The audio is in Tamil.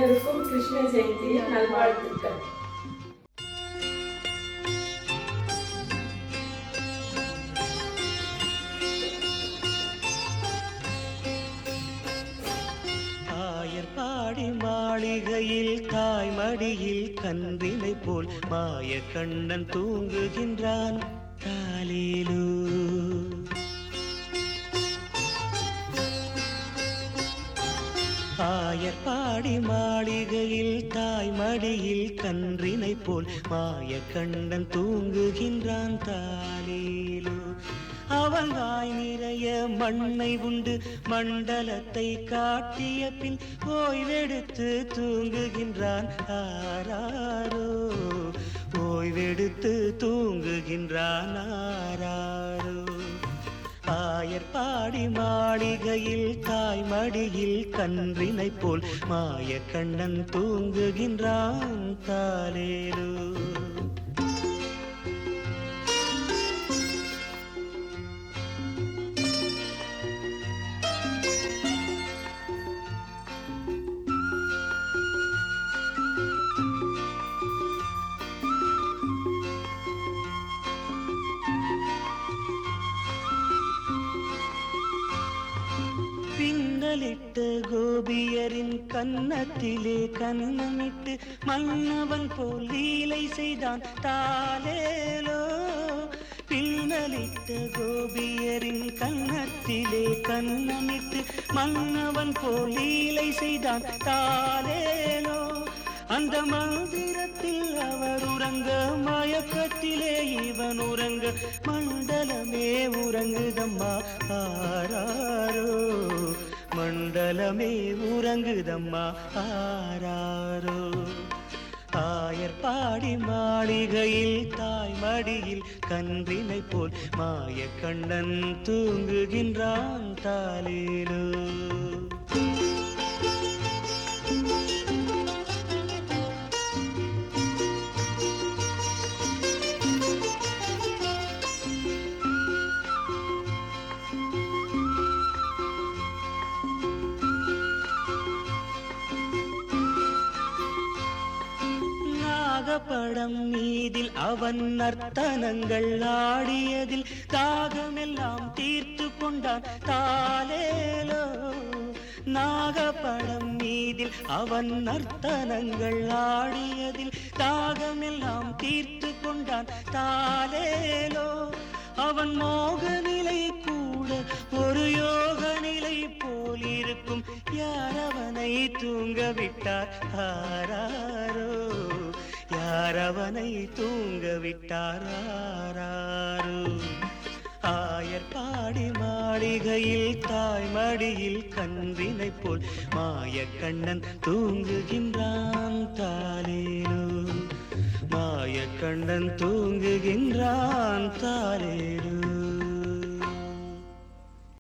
அனைவருக்கும் கிருஷ்ண ஜெயந்தி நல்வாழ்த்துக்கள். ஆயர்பாடி மாளிகையில் தாய்மடியில் கன்றினை போல் மாய கண்ணன் தூங்குகின்றான். தாலேலு ஆயர்பாடி மாளிகையில் தாய்மடியில் கன்றினை போல் மாய கண்ணன் தூங்குகின்றான். தாலேலு அவன் வாய் நிறைய மண்ணை உண்டு மண்டலத்தை காட்டிய பின் ஓய்வெடுத்து தூங்குகின்றான். ஆராரோ ஓய்வெடுத்து தூங்குகின்றான். ஆராரோ ஆயர்பாடி மாளிகையில் தாய்மடியில் கன்றினை போல் மாய கண்ணன் தூங்குகின்றான். தாலேலு பின்னலிட்டு கோபியரின் கன்னத்திலே கண்ணமிட்டு மன்னவன் போல் லீலை செய்தான். தாலேலோ பின்னலிட்டு கோபியரின் கன்னத்திலே கண்ணமிட்டு மன்னவன் போல் லீலை செய்தான். தாலேலோ அந்த மந்திரத்தில் அவர் உறங்க மயக்கத்திலே இவன் உறங்க மண்டலமே உறங்குதம்மா. ஆராரோ மண்டலமே உறங்குதம்மா. ஆராரோ ஆயர்பாடி மாளிகையில் தாய்மடியில் கன்றினை போல் மாய கண்ணன் தூங்குகின்றான். தாலேலு படம் மீதில் அவன் நர்த்தனங்கள் ஆடியதில் தாகமெல்லாம் தீர்த்து கொண்டான். தாலேலோ நாகப்படம் மீதில் அவன் நர்த்தனங்கள் ஆடியதில் தாகமெல்லாம் தீர்த்து கொண்டான். தாலேலோ அவன் மோக நிலை கூட ஒரு யோக நிலை போல் இருக்கும். யார் அவனை தூங்க விட்டார். ஆராரோ யார் அவனை தூங்க விட்டார். ஆராரோ ஆயர்பாடி மாளிகையில் தாய்மடியில் கன்றினை போல் மாய கண்ணன் தூங்குகின்றான். தாலேலு மாய கண்ணன் தூங்குகின்றான். தாலேலு